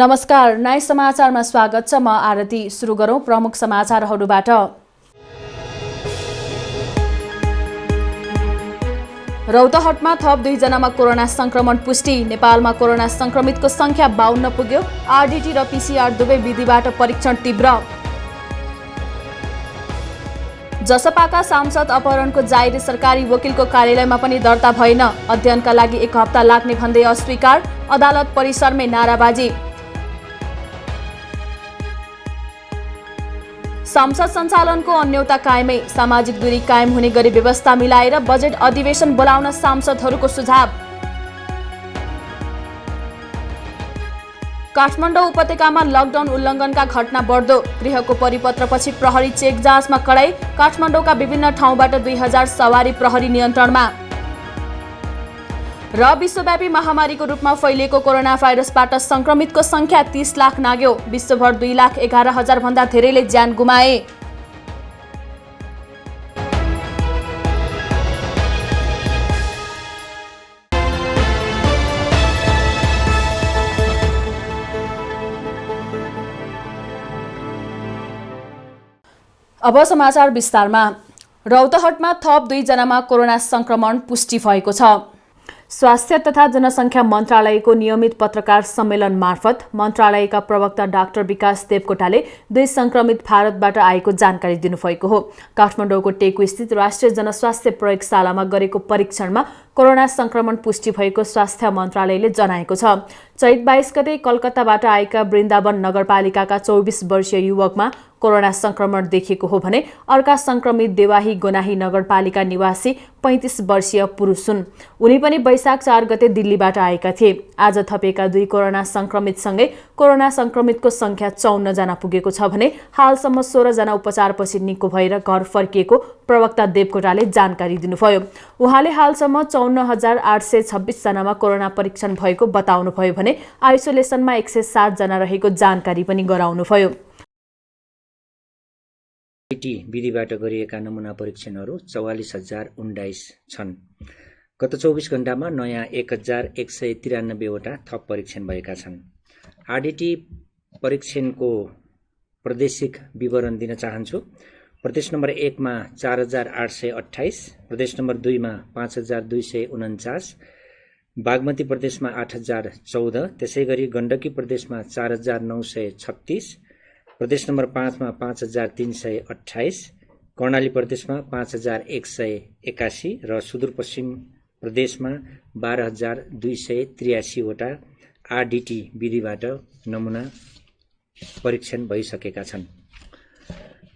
नमस्कार, नाइ समाचारमा स्वागत छ। म आरती। सुरु गरौं प्रमुख समाचारहरूबाट। रौतहटमा थप 2 जनामा कोरोना संक्रमण पुष्टि। नेपालमा कोरोना संक्रमितको संख्या 52 पुग्यो। आरडीटी र पीसीआर दुवै विधिबाट परीक्षण तीव्र। जसपाका सांसद अपहरणको जाहेरी सरकारी वकिलको कार्यालयमा पनि दर्ता भएन। अध्ययनका लागि 1 हप्ता लाग्ने भन्दै अस्वीकार। अदालत परिसरमै नाराबाजी। संसद सञ्चालनको अन्योता कायमै। सामाजिक दूरी कायम हुने गरी व्यवस्था मिलाएर बजेट अधिवेशन बोलाउन सांसदहरूको सुझाव। काठमाडौँ उपत्यकामा लकडाउन उल्लङ्घनका घटना बढ्दो। गृहको परिपत्रपछि प्रहरी चेक जाँचमा कडाई। काठमाडौँका विभिन्न ठाउँबाट 2000 सवारी प्रहरी नियन्त्रणमा। र विश्वव्यापी महामारीको रूपमा फैलिएको कोरोना भाइरसबाट संक्रमितको संख्या 30 लाख नाग्यो। विश्वभर 2,11,000 भन्दा धेरैले ज्यान गुमाए। अब समाचार विस्तारमा। रौतहटमा थप 2 जनामा कोरोना संक्रमण पुष्टि भएको छ। स्वास्थ्य तथा जनसङ्ख्या मन्त्रालयको नियमित पत्रकार सम्मेलन मार्फत मन्त्रालयका प्रवक्ता डाक्टर विकास देवकोटाले 2 संक्रमित भारतबाट आएको जानकारी दिनुभएको हो। काठमाडौँको टेकु स्थित राष्ट्रिय जनस्वास्थ्य प्रयोगशालामा गरेको परीक्षणमा कोरोना संक्रमण पुष्टि भएको स्वास्थ्य मन्त्रालयले जनाएको छ। चैत 22 गते कलकत्ताबाट आएका वृन्दावन नगरपालिकाका 24 वर्षीय युवकमा कोरोना संक्रमण देखिएको हो भने अर्का संक्रमित देवाही गोनाही नगरपालिका निवासी 35 वर्षीय पुरुष हुन्। उनी पनि वैशाख 4 गते दिल्लीबाट आएका थिए। आज थपेका 2 कोरोना संक्रमितसँगै कोरोना संक्रमितको संख्या 54 जना पुगेको छ भने हालसम्म 16 जना उपचारपछि निको भएर घर फर्किएको प्रवक्ता देवकोटाले जानकारी दिनुभयो। उहाँले हालसम्म 54,826 जनामा कोरोना परीक्षण भएको बताउनुभयो भने आइसोलेसनमा 107 जना रहेको जानकारी पनि गराउनुभयो। विधिबाट गरिएका नमुना परीक्षणहरू 44,019 छन्। गत 24 घण्टामा नयाँ 1,193 वटा थप परीक्षण भएका छन्। आरडीटी परीक्षणको प्रादेशिक विवरण दिन चाहन्छु। प्रदेश नम्बर 1 मा 4,828, प्रदेश नम्बर 2 मा 5,249, बागमती प्रदेशमा 8,014, त्यसैगरी गण्डकी प्रदेशमा 4,936, प्रदेश नम्बर 5 मा 5,328, कर्णाली प्रदेशमा 5,181 र सुदूरपश्चिम प्रदेशमा 12,283 वटा आरडीटी विधिबाट नमुना परीक्षण भइसकेका छन्।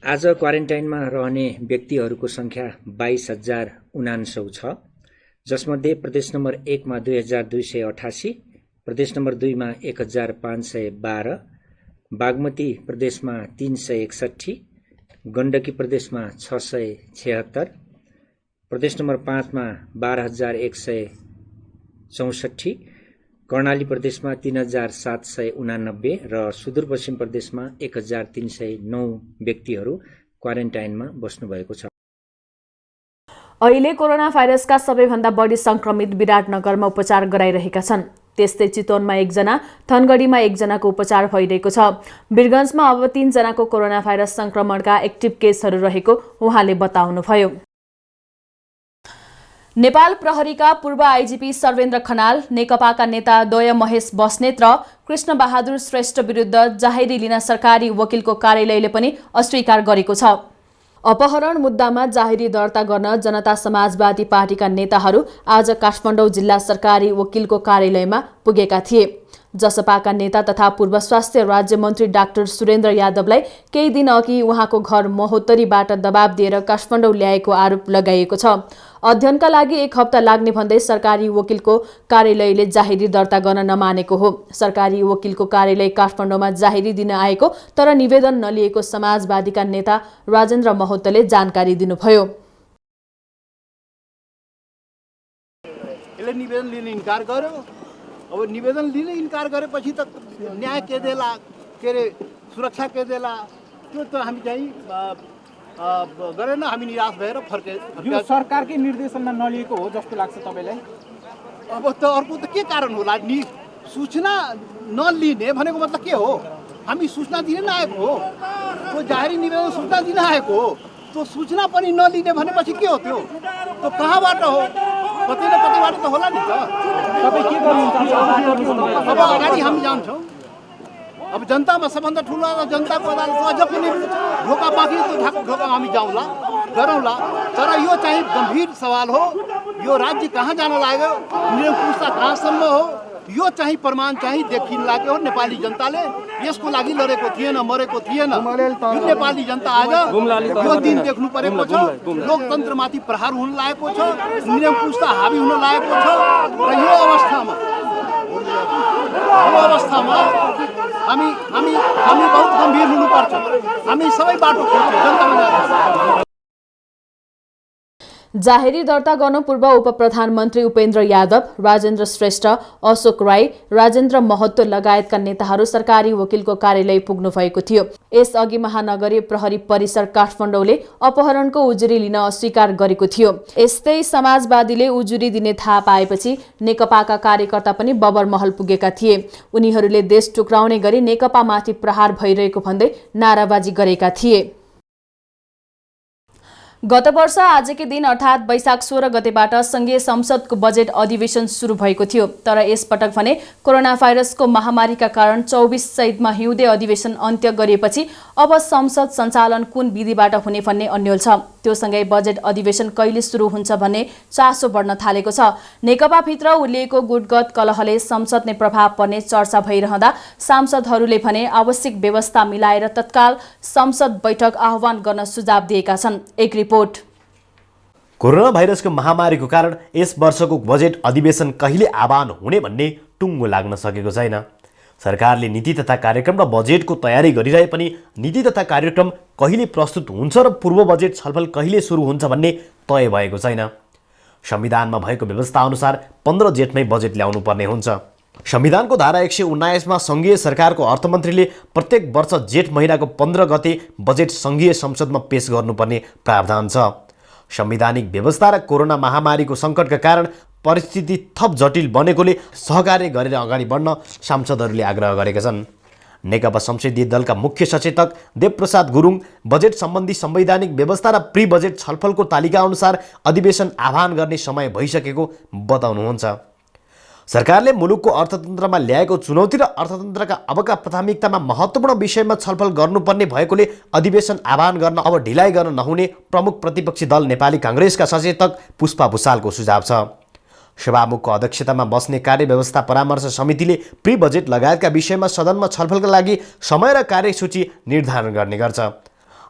आज क्वारेन्टाइनमा रहने व्यक्तिहरूको संख्या 22,049 छ, जसमध्ये प्रदेश नम्बर 1 मा 2,288, प्रदेश नम्बर 2 मा 1,512, बागमती प्रदेशमा 361, गण्डकी प्रदेशमा 676, प्रदेश नम्बर 5 मा 12,164, कर्णाली प्रदेशमा 3,789 र सुदूरपश्चिम प्रदेशमा 1,309 व्यक्तिहरू क्वारेन्टाइनमा बस्नुभएको छ। अहिले कोरोना भाइरसका सबैभन्दा बढी संक्रमित विराटनगरमा उपचार गराइरहेका छन्। त्यस्तै चितवनमा 1 जना, थनगढीमा 1 जनाको उपचार भइरहेको छ। वीरगञ्जमा अब 3 जनाको कोरोना भाइरस संक्रमणका एक्टिभ केसहरू रहेको उहाँले बताउनुभयो। नेपाल प्रहरीका पूर्व आइजिपी सर्वेन्द्र खनाल, नेकपाका नेता द्वय महेश बस्नेत र कृष्ण बहादुर श्रेष्ठ विरुद्ध जाहेरी लिन सरकारी वकिलको कार्यालयले पनि अस्वीकार गरेको छ। अपहरण मुद्दामा जाहेरी दर्ता गर्न जनता समाजवादी पार्टीका नेताहरू आज काठमाडौँ जिल्ला सरकारी वकिलको कार्यालयमा पुगेका थिए। जसपाका नेता तथा पूर्व स्वास्थ्य राज्य मन्त्री डाक्टर सुरेन्द्र यादवलाई केही दिन अघि उहाँको घर महोत्तरीबाट दबाब दिएर काठमाडौँ ल्याएको आरोप लगाइएको छ। अध्ययनका लागि 1 हप्ता लाग्ने भन्दै सरकारी वकिलको कार्यालयले जाहेरी दर्ता गर्न नमानेको हो। सरकारी वकिलको कार्यालय काठमाडौँमा जाहेरी दिन आएको तर निवेदन नलिएको समाजवादीका नेता राजेन्द्र महोत्तले जानकारी दिनुभयो। निवेदन लिन इन्कार गर्यो। अब निवेदन लिन इन्कार गरेपछि त न्याय के देला, के अरे सुरक्षा के देला, त्यो त हामी चाहिँ गरेन। हामी निराश भएर फर्के। यो सरकारकै निर्देशनमा नलिएको हो जस्तो लाग्छ तपाईलाई? अब त अर्को त के कारण होला नि? सूचना नलिने भनेको मतलब के हो? हामी सूचना दिन नआएको हो, त्यो जाहेरी निवेदन सूचना दिन आएको हो, त्यो सूचना पनि नलिने भनेपछि के हो? त्यो कहाँबाट हो? कतै न कतैबाट त होला नि त। तपाईँ के गर्नुहुन्छ? अब अगाडि हामी जान्छौँ। अब जनतामा सबभन्दा ठुलो जनताको अदालत अझ पनि ढोका बाँकी, त्यो ढोकामा हामी जाउँला, गरौँला। तर यो चाहिँ गम्भीर सवाल हो। यो राज्य कहाँ जान लाग्यो, निरङ्कुशता कहाँसम्म हो, यो चाहिँ प्रमाण चाहिँ देखिन लाग्यो हो। नेपाली जनताले यसको लागि लडेको थिएन, मरेको थिएन। यो नेपाली जनता आज यो दिन देख्नु परेको छ। लोकतन्त्रमाथि प्रहार हुन लागेको छ, निरङ्कुशता हावी हुन लागेको छ। र यो अवस्थामा हामी बहुत गम्भीर हुनुपर्छ। हामी सबै बाटो खोज्छौँ, जनतामा जान्छौँ। जाहेरी दर्ता गर्न पूर्व उप प्रधानमन्त्री उपेन्द्र यादव, राजेन्द्र श्रेष्ठ, अशोक राई, राजेन्द्र महतो लगायतका नेताहरू सरकारी वकिलको कार्यालय पुग्नु भएको थियो। यसअघि महानगरीय प्रहरी परिसर काठमाडौँले अपहरणको उजुरी लिन अस्वीकार गरेको थियो। यस्तै समाजवादीले उजुरी दिने थाहा पाएपछि नेकपाका कार्यकर्ता पनि बबरमहल पुगेका थिए। उनीहरूले देश टुक्राउने गरी नेकपामाथि प्रहार भइरहेको भन्दै नाराबाजी गरेका थिए। गत वर्ष आजकै दिन अर्थात् वैशाख 16 गतेबाट संघीय संसदको बजेट अधिवेशन सुरु भएको थियो। तर यसपटक भने कोरोना भाइरसको महामारीका कारण 24 चैतमा हिउँदे अधिवेशन अन्त्य गरिएपछि अब संसद सञ्चालन कुन विधिबाट हुने भन्ने अन्यल छ। त्योसँगै बजेट अधिवेशन कहिले सुरु हुन्छ भन्ने चासो बढ्न थालेको छ। नेकपाभित्र उर्लिएको गुटगत कलहले संसद नै प्रभाव पर्ने चर्चा भइरहँदा सांसदहरूले भने आवश्यक व्यवस्था मिलाएर तत्काल संसद बैठक आह्वान गर्न सुझाव दिएका छन्। एक रिपोर्ट। कोरोना भाइरसको महामारीको कारण यस वर्षको बजेट अधिवेशन कहिले आह्वान हुने भन्ने टुङ्गो लाग्न सकेको छैन। सरकारले नीति तथा कार्यक्रम र बजेटको तयारी गरिरहे पनि नीति तथा कार्यक्रम कहिले प्रस्तुत हुन्छ र पूर्व बजेट छलफल कहिले सुरु हुन्छ भन्ने तय भएको छैन। संविधानमा भएको व्यवस्था अनुसार 15 जेठमै बजेट ल्याउनु पर्ने हुन्छ। संविधानको धारा 119 मा संघीय सरकारको अर्थमन्त्रीले प्रत्येक वर्ष जेठ महिनाको 15 गते बजेट संघीय संसदमा पेश गर्नुपर्ने प्रावधान छ। संवैधानिक व्यवस्था र कोरोना महामारीको सङ्कटका कारण परिस्थिति थप जटिल बनेकोले सहकार्य गरेर अगाडि बढ्न सांसदहरूले आग्रह गरेका छन्। नेकपा संसदीय दलका मुख्य सचेतक देवप्रसाद गुरुङ बजेट सम्बन्धी संवैधानिक व्यवस्था र प्री बजेट छलफलको तालिका अनुसार अधिवेशन आह्वान गर्ने समय भइसकेको बताउनुहुन्छ। सरकारले मुलुकको अर्थतन्त्रमा ल्याएको चुनौती र अर्थतन्त्रका अबका प्राथमिकतामा महत्त्वपूर्ण विषयमा छलफल गर्नुपर्ने भएकोले अधिवेशन आह्वान गर्न अब ढिलाइ गर्न नहुने प्रमुख प्रतिपक्षी दल नेपाली काङ्ग्रेसका सचेतक पुष्पा भुसालको सुझाव छ। सभामुखको अध्यक्षतामा बस्ने कार्यव्यवस्था परामर्श समितिले प्री बजेट लगायतका विषयमा सदनमा छलफलका लागि समय र कार्यसूची निर्धारण गर्ने गर्छ।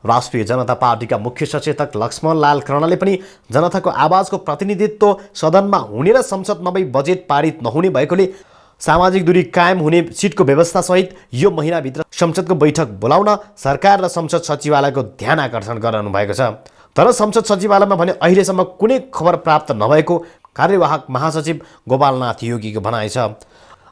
राष्ट्रिय जनता पार्टीका मुख्य सचेतक लक्ष्मण लाल कर्णले पनि जनताको आवाजको प्रतिनिधित्व सदनमा हुने र संसद नभई बजेट पारित नहुने भएकोले सामाजिक दूरी कायम हुने सिटको व्यवस्थासहित यो महिनाभित्र संसदको बैठक बोलाउन सरकार र संसद सचिवालयको ध्यान आकर्षण गराउनु भएको छ। तर संसद सचिवालयमा भने अहिलेसम्म कुनै खबर प्राप्त नभएको कार्यवाहक महासचिव गोपालनाथ योगीको भनाइ छ।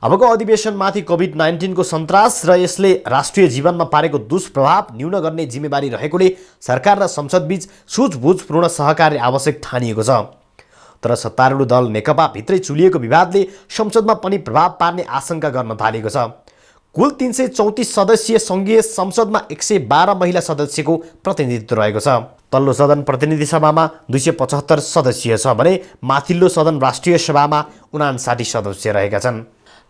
अबको अधिवेशनमाथि कोभिड-19 को सन्तास र यसले राष्ट्रिय जीवनमा पारेको दुष्प्रभाव न्यून गर्ने जिम्मेवारी रहेकोले सरकार र संसदबीच सुझबुझपूर्ण सहकार्य आवश्यक ठानिएको छ। तर सत्तारूढ दल नेकपा भित्रै चुलिएको विवादले संसदमा पनि प्रभाव पार्ने आशंका गर्न थालेको छ। कुल 334 सदस्यीय संघीय संसदमा 112 महिला सदस्यको प्रतिनिधित्व रहेको छ। तल्लो सदन प्रतिनिधि सभामा 275 सदस्य छ भने माथिल्लो सदन राष्ट्रिय सभामा 59 सदस्य रहेका छन्।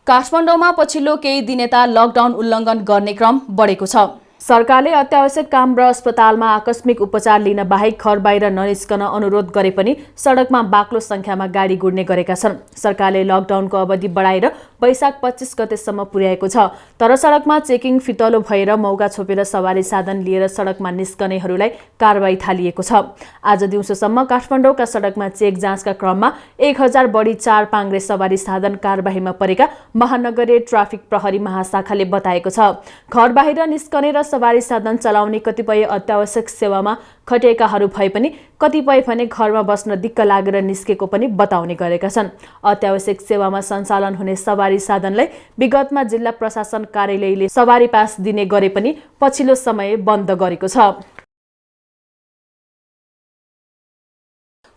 काठमाडौँमा पछिल्लो केही दिनयता लकडाउन उल्लङ्घन गर्ने क्रम बढेको छ। सरकारले अत्यावश्यक काम र अस्पतालमा आकस्मिक उपचार लिन बाहेक घर बाहिर ननिस्कन अनुरोध गरे पनि सडकमा बाक्लो संख्यामा गाडी गुड्ने गरेका छन्। सरकारले लकडाउनको अवधि बढाएर वैशाख 25 गतेसम्म पुर्याएको छ। तर सडकमा चेकिङ फितलो भएर मौका छोपेर सवारी साधन लिएर सडकमा निस्कनेहरूलाई कारबाही थालिएको छ। आज दिउँसोसम्म काठमाडौँका सडकमा चेक जाँचका क्रममा 1000 बढी 4 पाङ्ग्रे सवारी साधन कारबाहीमा परेका महानगरीय ट्राफिक प्रहरी महाशाखाले बताएको छ। घर बाहिर निस्कने र सवारी साधन चलाउने कतिपय अत्यावश्यक सेवामा खटिएकाहरू भए पनि कतिपय भने घरमा बस्न दिक्क लागेर निस्केको पनि बताउने गरेका छन्। अत्यावश्यक सेवामा सञ्चालन हुने सवारी साधनलाई विगतमा जिल्ला प्रशासन कार्यालयले सवारी पास दिने गरे पनि पछिल्लो समय बन्द गरेको छ।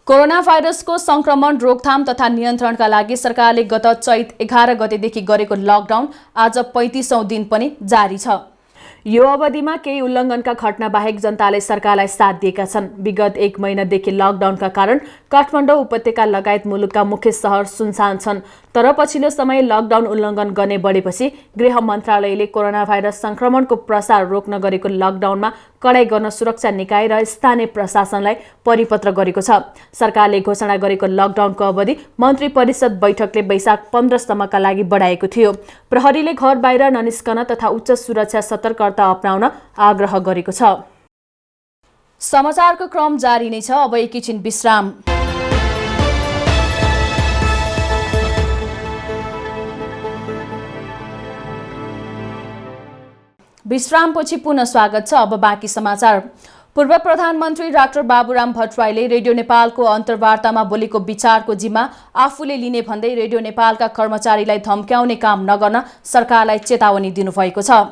कोरोना भाइरसको संक्रमण रोकथाम तथा नियन्त्रणका लागि सरकारले गत चैत 11 गतेदेखि गरेको लकडाउन आज 35औं दिन पनि जारी छ। यो अवधिमा केही उल्लङ्घनका घटना बाहेक जनताले सरकारलाई साथ दिएका छन्। विगत 1 महिनादेखि लकडाउनका कारण काठमाडौँ उपत्यका लगायत मुलुकका मुख्य शहर सुनसान छन्। तर पछिल्लो समय लकडाउन उल्लङ्घन गर्ने बढेपछि गृह मन्त्रालयले कोरोना भाइरस संक्रमणको प्रसार रोक्न गरेको लकडाउनमा कडाई गर्न सुरक्षा निकाय र स्थानीय प्रशासनलाई परिपत्र गरेको छ। सरकारले घोषणा गरेको लकडाउनको अवधि मन्त्री परिषद बैठकले वैशाख 15 सम्मका लागि बढाएको थियो। प्रहरीले घर बाहिर ननिस्कन तथा उच्च सुरक्षा सतर्कता अपनाउन आग्रह गरेको छ। समाचारको क्रम जारी नै छ। अब एकैछिन विश्राम। विश्रामपछि पुनः स्वागत छ। अब बाँकी समाचार। पूर्व प्रधानमन्त्री डाक्टर बाबुराम भट्टराईले रेडियो नेपालको अन्तर्वार्तामा बोलेको विचारको जिम्मा आफूले लिने भन्दै रेडियो नेपालका कर्मचारीलाई धम्क्याउने काम नगर्न सरकारलाई चेतावनी दिनुभएको छ।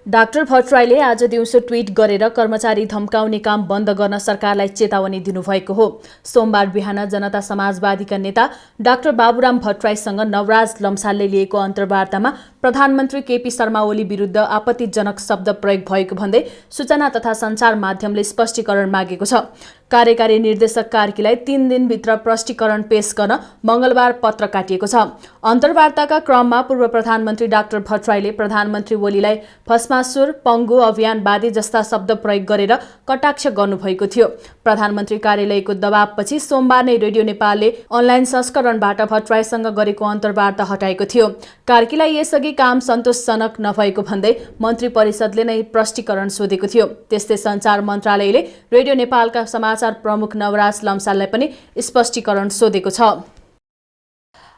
डाक्टर भट्टराईले आज दिउँसो ट्विट गरेर कर्मचारी धम्काउने काम बन्द गर्न सरकारलाई चेतावनी दिनुभएको हो। सोमबार बिहान जनता समाजवादीका नेता डाक्टर बाबुराम भट्टराईसँग नवराज लम्सालले लिएको अन्तर्वार्तामा प्रधानमन्त्री केपी शर्मा ओली विरुद्ध आपत्तिजनक शब्द प्रयोग भएको भन्दै सूचना तथा सञ्चार माध्यमले स्पष्टीकरण मागेको छ। कार्यकारी निर्देशक कार्कीलाई 3 दिनभित्र प्रष्टीकरण पेश गर्न मंगलबार पत्र काटिएको छ। अन्तर्वार्ताका क्रममा पूर्व प्रधानमन्त्री डाक्टर भट्टराईले प्रधानमन्त्री ओलीलाई भस्मासुर, पङ्गु, अभियानवादी जस्ता शब्द प्रयोग गरेर कटाक्ष गर्नुभएको थियो। प्रधानमन्त्री कार्यालयको दबावपछि सोमबार नै रेडियो नेपालले अनलाइन संस्करणबाट भट्टराईसँग गरेको अन्तर्वार्ता हटाएको थियो। कार्कीलाई यसअघि काम सन्तोषजनक नभएको भन्दै मन्त्री परिषदले नै प्रष्टीकरण सोधेको थियो। त्यस्तै सञ्चार मन्त्रालयले रेडियो नेपालका समाचार प्रमुख नवराज लम्साललाई पनि स्पष्टीकरण सोधेको छ।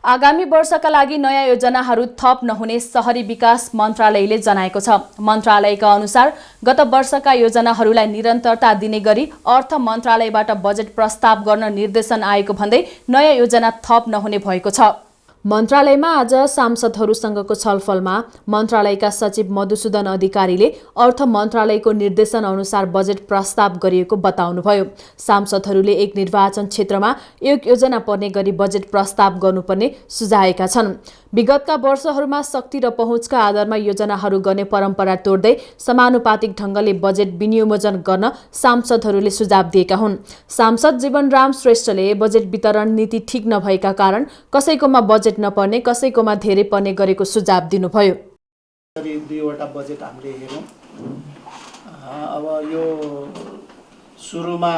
आगामी वर्षका लागि नयाँ योजनाहरू थप नहुने शहरी विकास मन्त्रालयले जनाएको छ। मन्त्रालयका अनुसार गत वर्षका योजनाहरूलाई निरन्तरता दिने गरी अर्थ मन्त्रालयबाट बजेट प्रस्ताव गर्न निर्देशन आएको भन्दै नयाँ योजना थप नहुने भएको छ। मन्त्रालयमा आज सांसदहरूसँगको छलफलमा मन्त्रालयका सचिव मधुसूदन अधिकारीले अर्थ मन्त्रालयको निर्देशन अनुसार बजेट प्रस्ताव गरिएको बताउनुभयो। सांसदहरूले एक निर्वाचन क्षेत्रमा एक योजना पर्ने गरी बजेट प्रस्ताव गर्नुपर्ने सुझाएका छन्। विगतका वर्षहरूमा शक्ति र पहुँचका आधारमा योजनाहरू गर्ने परम्परा तोड्दै समानुपातिक ढङ्गले बजेट विनियोजन गर्न सांसदहरूले सुझाव दिएका हुन्। सांसद जीवनराम श्रेष्ठले बजेट वितरण नीति ठिक नभएका कारण कसैकोमा बजेट नपर्ने, कसैकोमा धेरै पर्ने गरेको सुझाव दिनुभयो। दुईवटा बजेट हामीले हेरौँ। अब यो सुरुमा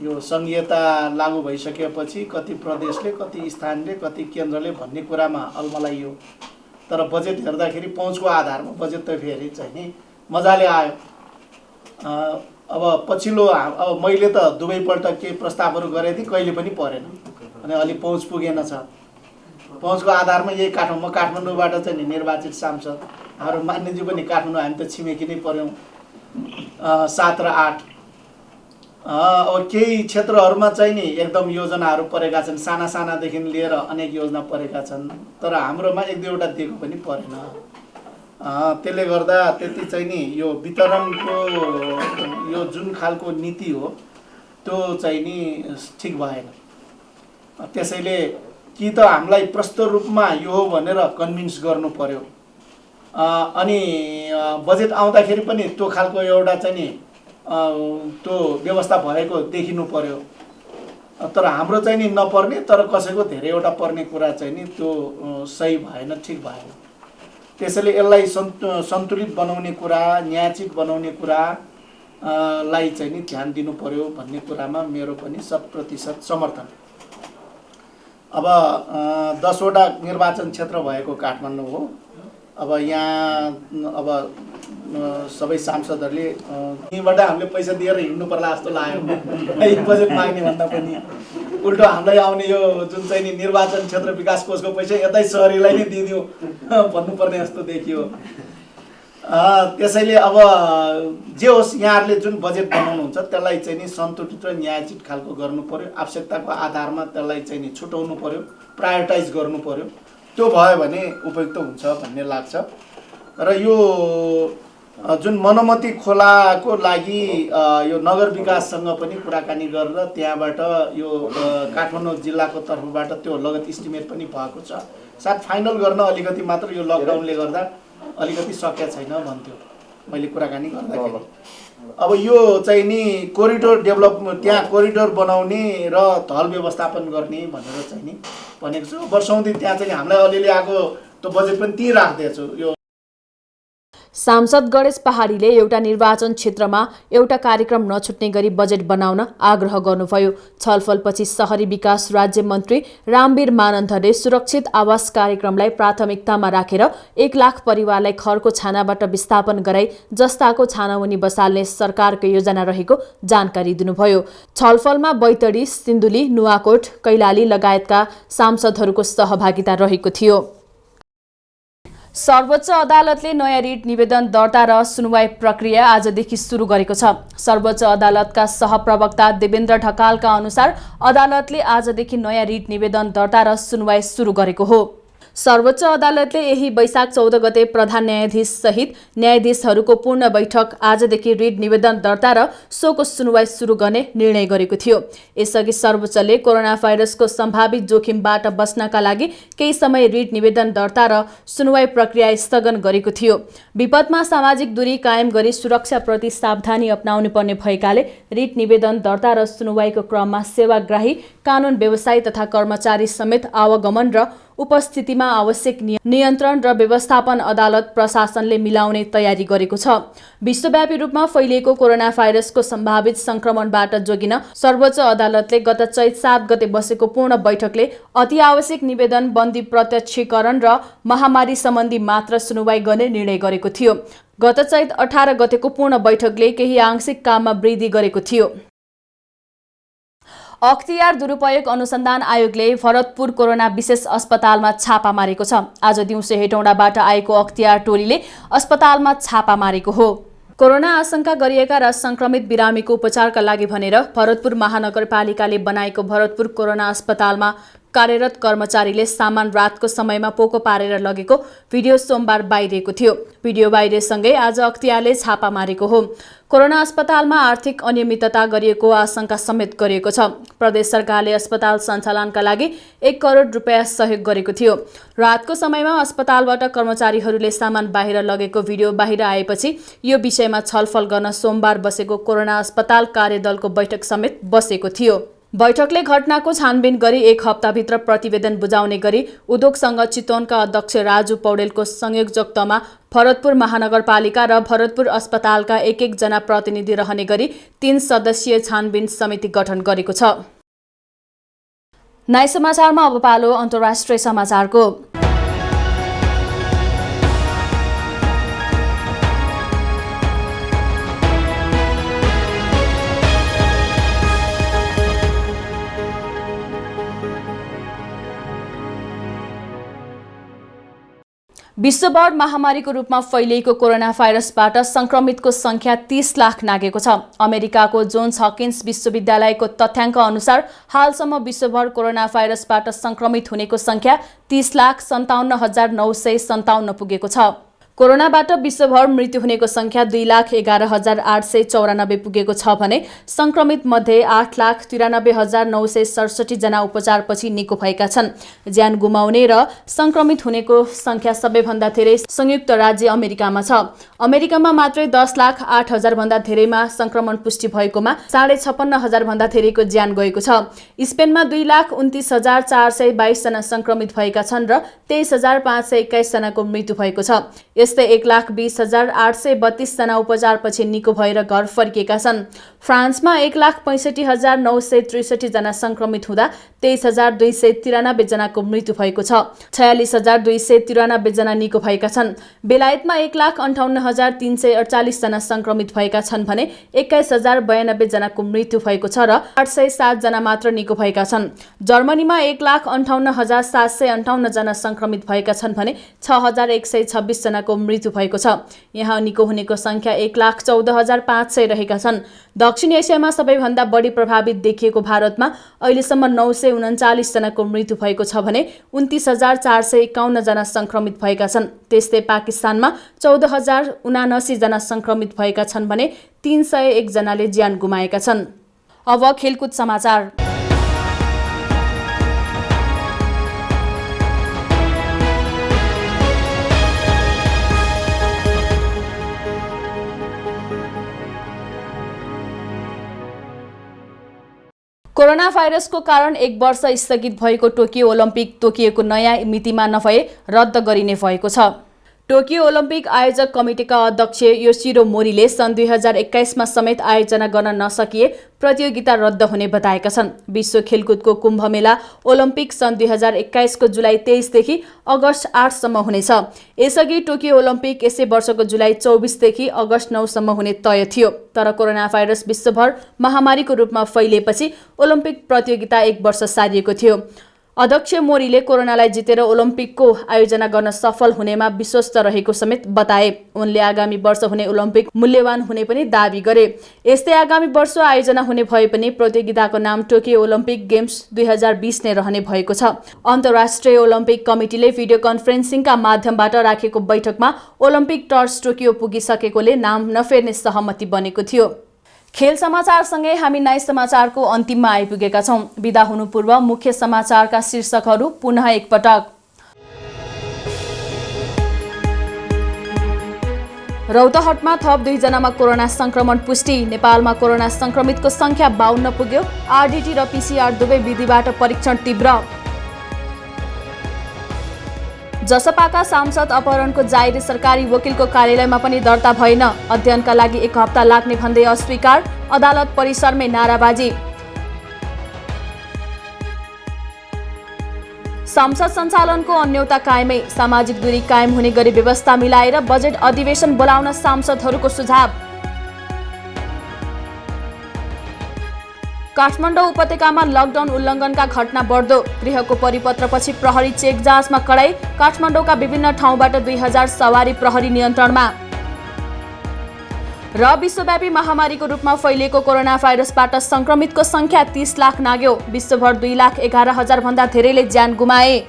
यो संहिता लागू भइसकेपछि कति प्रदेशले, कति स्थानले, कति केन्द्रले भन्ने कुरामा अलमलाइयो। तर बजेट हेर्दाखेरि पहुँचको आधारमा बजेट त फेरि चाहिँ नि मजाले आयो। अब पछिल्लो अब मैले त दुवैपल्ट के प्रस्तावहरू गरेँ थिएँ, कहिले पनि परेन। अनि अलि पहुँच पुगेन छ। पहुँचको आधारमा यही म काठमाडौँबाट चाहिँ नि निर्वाचित सांसद, हाम्रो मान्यज्यू पनि काठमाडौँ, हामी त छिमेकी नै पऱ्यौँ 7 र 8। अब केही क्षेत्रहरूमा चाहिँ नि एकदम योजनाहरू परेका छन्, साना सानादेखि लिएर अनेक योजना परेका छन्। तर हाम्रोमा 1-2वटा दिएको पनि परेन। त्यसले गर्दा त्यति चाहिँ नि यो वितरणको यो जुन खालको नीति हो त्यो चाहिँ नि ठिक भएन। त्यसैले कि त हामीलाई प्रष्ट रूपमा यो हो भनेर कन्भिन्स गर्नु पर्यो। अनि बजेट आउँदाखेरि पनि त्यो खालको एउटा चाहिँ नि त्यो व्यवस्था भएको देखिनु पर्यो। तर हाम्रो चाहिँ नि नपर्ने तर कसैको धेरैवटा पर्ने कुरा चाहिँ नि त्यो सही भएन, ठिक भएन। त्यसैले यसलाई सन्तुलित बनाउने कुरा, न्यायोचित बनाउने कुरा लाई चाहिँ नि ध्यान दिनु पर्यो भन्ने कुरामा मेरो पनि 100% समर्थन। अब 10वटा निर्वाचन क्षेत्र भएको काठमाडौँ हो। अब यहाँ अब सबै सांसदहरूले यहीँबाट हामीले पैसा दिएर हिँड्नु पर्ला जस्तो लाग्यो। बजेट माग्ने भन्दा पनि उल्टो हामीलाई आउने यो जुन चाहिँ नि निर्वाचन क्षेत्र विकास कोषको पैसा यतै शहरीलाई नै दिइदियो भन्नुपर्ने जस्तो देखियो। त्यसैले अब जे होस्, यहाँहरूले जुन बजेट बनाउनुहुन्छ त्यसलाई चाहिँ नि सन्तुलित र न्यायोचित खालको गर्नु पर्यो। आवश्यकताको आधारमा त्यसलाई चाहिँ नि छुटाउनु पर्यो, प्रायोरिटाइज गर्नु पर्यो। त्यो भयो भने उपयुक्त हुन्छ भन्ने लाग्छ। र यो जुन मनमती खोलाको लागि यो नगर विकाससँग पनि कुराकानी गरेर त्यहाँबाट यो काठमाडौँ जिल्लाको तर्फबाट त्यो लगत इस्टिमेट पनि भएको छ। सायद फाइनल गर्न अलिकति मात्र यो लकडाउनले गर्दा अलिकति सकिया छैन भन्थ्यो मैले कुराकानी गर्दाखेरि। अब यो चाहिँ नि कोरिडोर डेभलपमेन्ट, त्यहाँ कोरिडोर बनाउने र ढल व्यवस्थापन गर्ने भनेर चाहिँ नि भनेको छु। वर्षौँदेखि त्यहाँ चाहिँ हामीलाई अलिअलि आएको त्यो बजेट पनि त्यहीँ राख्दैछु। यो सांसद गणेश पहाडीले एउटा निर्वाचन क्षेत्रमा एउटा कार्यक्रम नछुट्ने गरी बजेट बनाउन आग्रह गर्नुभयो। छलफलपछि शहरी विकास राज्य मन्त्री रामवीर मानन्धरले सुरक्षित आवास कार्यक्रमलाई प्राथमिकतामा राखेर 1 लाख परिवारलाई खरको छानाबाट विस्थापन गराई जस्ताको छानामुनि बसाल्ने सरकारको योजना रहेको जानकारी दिनुभयो। छलफलमा बैतडी, सिन्धुली, नुवाकोट, कैलाली लगायतका सांसदहरूको सहभागिता रहेको थियो। सर्वोच्च अदालतले नयाँ रिट निवेदन दर्ता र सुनवाई प्रक्रिया आजदेखि सुरु गरेको छ। सर्वोच्च अदालतका सहप्रवक्ता देवेन्द्र ढकालका अनुसार अदालतले आजदेखि नयाँ रिट निवेदन दर्ता र सुनवाई सुरु गरेको हो। सर्वोच्च अदालतले यही वैशाख 14 गते प्रधान न्यायाधीश सहित न्यायाधीशहरूको पूर्ण बैठक आजदेखि रिट निवेदन दर्ता र सोको सुनवाई सुरु गर्ने निर्णय गरेको थियो। यसअघि सर्वोच्चले कोरोना भाइरसको सम्भावित जोखिमबाट बच्नका लागि केही समय रिट निवेदन दर्ता र सुनवाई प्रक्रिया स्थगन गरेको थियो। विपदमा सामाजिक दूरी कायम गरी सुरक्षाप्रति सावधानी अपनाउनु पर्ने भएकाले रिट निवेदन दर्ता र सुनवाईको क्रममा सेवाग्राही, कानुन व्यवसायी तथा कर्मचारी समेत आवागमन र उपस्थितिमा आवश्यक नियन्त्रण र व्यवस्थापन अदालत प्रशासनले मिलाउने तयारी गरेको छ। विश्वव्यापी रूपमा फैलिएको कोरोना भाइरसको सम्भावित संक्रमणबाट जोगिन सर्वोच्च अदालतले गत चैत 7 गते बसेको पूर्ण बैठकले अति आवश्यक निवेदन, बन्दी प्रत्यक्षीकरण र महामारी सम्बन्धी मात्र सुनवाई गर्ने निर्णय गरेको थियो। गत चैत 18 गतेको पूर्ण बैठकले केही आंशिक काममा वृद्धि गरेको थियो। अख्तियार दुरुपयोग अनुसन्धान आयोगले भरतपुर कोरोना विशेष अस्पतालमा छापा मारेको छ। आज दिउँसो हेटौँडाबाट आएको अख्तियार टोलीले अस्पतालमा छापा मारेको हो। कोरोना आशंका गरिएका र संक्रमित बिरामीको उपचारका लागि भनेर भरतपुर महानगरपालिकाले बनाएको भरतपुर कोरोना अस्पतालमा कार्यरत कर्मचारीले सामान रातको समयमा पोको पारेर लगेको भिडियो सोमबार बाहिरिएको थियो। भिडियो बाहिरेसँगै आज अख्तियारले छापा मारेको हो। कोरोना अस्पतालमा आर्थिक अनियमितता गरिएको आशंका समेत गरिएको छ। प्रदेश सरकारले अस्पताल सञ्चालनका लागि 1 करोड रुपियाँ सहयोग गरेको थियो। रातको समयमा अस्पतालबाट कर्मचारीहरूले सामान बाहिर लगेको भिडियो बाहिर आएपछि यो विषयमा छलफल गर्न सोमबार बसेको कोरोना अस्पताल कार्यदलको बैठक समेत बसेको थियो। बैठकले घटनाको छानबिन गरी 1 हप्ताभित्र प्रतिवेदन बुझाउने गरी उद्योगसँग चितवनका अध्यक्ष राजु पौडेलको संयोजकत्वमा भरतपुर महानगरपालिका र भरतपुर अस्पतालका 1-1 जना प्रतिनिधि रहने गरी 3 सदस्यीय छानबिन समिति गठन गरेको छ। नाइ समाचारमा अब पालो अन्तर्राष्ट्रिय समाचारको। विश्वभर महामारीको रूपमा फैलिएको कोरोना भाइरसबाट संक्रमितको संख्या 30 लाख नागेको छ। अमेरिकाको जोन्स हकिन्स विश्वविद्यालयको तथ्याङ्क अनुसार हालसम्म विश्वभर कोरोना भाइरसबाट संक्रमित हुनेको संख्या 30,57,957 पुगेको छ। कोरोनाबाट विश्वभर मृत्यु हुनेको संख्या 2,11,894 पुगेको छ भने संक्रमित मध्ये 8,93,967 जना उपचारपछि निको भएका छन्। ज्यान गुमाउने र संक्रमित हुनेको संख्या सबैभन्दा धेरै संयुक्त राज्य अमेरिकामा छ। अमेरिकामा मात्रै 10,08,000 भन्दा धेरैमा संक्रमण पुष्टि भएकोमा 56,000 भन्दा धेरैको ज्यान गएको छ। स्पेनमा 2,29,422 जना संक्रमित भएका छन् र 23,521 जनाको मृत्यु भएको छ। यस्तै 1,20,832 जना उपचारपछि निको भएर घर फर्किएका छन्। फ्रान्समा 1,65,963 जना संक्रमित हुँदा 23,293 जनाको मृत्यु भएको छ। 46,293 जना निको भएका छन्। बेलायतमा 1,58,348 जना संक्रमित भएका छन् भने 21,092 जनाको मृत्यु भएको छ र 807 जना मात्र निको भएका छन्। जर्मनीमा 1,58,758 जना संक्रमित भएका छन् भने 6,126 जनाको मृत्यु भएको छ। यहाँ निको हुनेको संख्या 1,14,500 रहेका छन्। दक्षिण एसियामा सबैभन्दा बढी प्रभावित देखिएको भारतमा अहिलेसम्म 939 जनाको मृत्यु भएको छ भने 29,451 जना संक्रमित भएका छन्। त्यस्तै पाकिस्तानमा 14,079 जना संक्रमित भएका छन् भने 301 जनाले ज्यान गुमाएका छन्। अब खेलकुद समाचार। कोरोना भाइरसको कारण 1 वर्ष स्थगित भएको टोकियो ओलम्पिक तोकिएको नयाँ मितिमा नभए रद्द गरिने भएको छ। टोकियो ओलम्पिक आयोजक कमिटीका अध्यक्ष योशिरो मोरीले सन् 2021मा समेत आयोजना गर्न नसकिए प्रतियोगिता रद्द हुने बताएका छन्। विश्व खेलकुदको कुम्भ मेला ओलम्पिक सन् 2021 को जुलाई 23 देखि अगस्त 8 सम्म हुनेछ। यसअघि टोकियो ओलम्पिक यसै वर्षको जुलाई 24 देखि अगस्त 9 सम्म हुने तय थियो। तर कोरोना भाइरस विश्वभर महामारीको रूपमा फैलिएपछि ओलम्पिक प्रतियोगिता 1 वर्ष सारिएको थियो। अध्यक्ष मोरीले कोरोनालाई जितेर ओलम्पिकको आयोजना गर्न सफल हुनेमा विश्वस्त रहेको समेत बताए। उनले आगामी वर्ष हुने ओलम्पिक मूल्यवान हुने पनि दावी गरे। यस्तै आगामी वर्ष आयोजना हुने भए पनि प्रतियोगिताको नाम टोकियो ओलम्पिक गेम्स 2020 नै रहने भएको छ। अन्तर्राष्ट्रिय ओलम्पिक कमिटीले भिडियो कन्फरेन्सिङका माध्यमबाट राखेको बैठकमा ओलम्पिक टर्च टोकियो पुगिसकेकोले नाम नफेर्ने सहमति बनेको थियो। खेल समाचारसँगै हामी नाइस समाचारको अन्तिममा आइपुगेका छौं। बिदा हुनु पूर्व मुख्य समाचारका शीर्षकहरू पुनः एकपटक। रौतहटमा थप 2 जनामा कोरोना संक्रमण पुष्टि। नेपालमा कोरोना संक्रमितको संख्या 52 पुग्यो। आरडीटी र पीसीआर दुवै विधिबाट परीक्षण तीव्र। जसपाका सांसद अपहरणको जायरी सरकारी वकिलको कार्यालयमा पनि दर्ता भएन। अध्ययनका लागि 1 हप्ता लाग्ने भन्दै अस्वीकार। अदालत परिसरमै नाराबाजी। संसद सञ्चालनको अन्योता कायमै। सामाजिक दूरी कायम हुने गरी व्यवस्था मिलाएर बजेट अधिवेशन बोलाउन सांसदहरूको सुझाव। काठमाडौँ उपत्यकामा लकडाउन उल्लङ्घनका घटना बढ्दो। गृहको परिपत्रपछि प्रहरी चेक जाँचमा कडाई। काठमाडौँका विभिन्न ठाउँबाट 2000 सवारी प्रहरी नियन्त्रणमा। र विश्वव्यापी महामारीको रूपमा फैलिएको कोरोना भाइरसबाट संक्रमितको संख्या 30 लाख नाग्यो। विश्वभर 2,11,000 भन्दा धेरैले ज्यान गुमाए।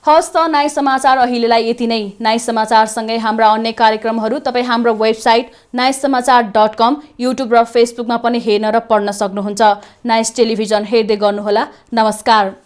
हस् त नाइस समाचार अहिलेलाई यति नै। नाइस समाचारसँगै हाम्रा अन्य कार्यक्रमहरू तपाईँ हाम्रो वेबसाइट naissamachar.com, युट्युब र फेसबुकमा पनि हेर्न र पढ्न सक्नुहुन्छ। नाइस टेलिभिजन हेर्दै गर्नुहोला। नमस्कार।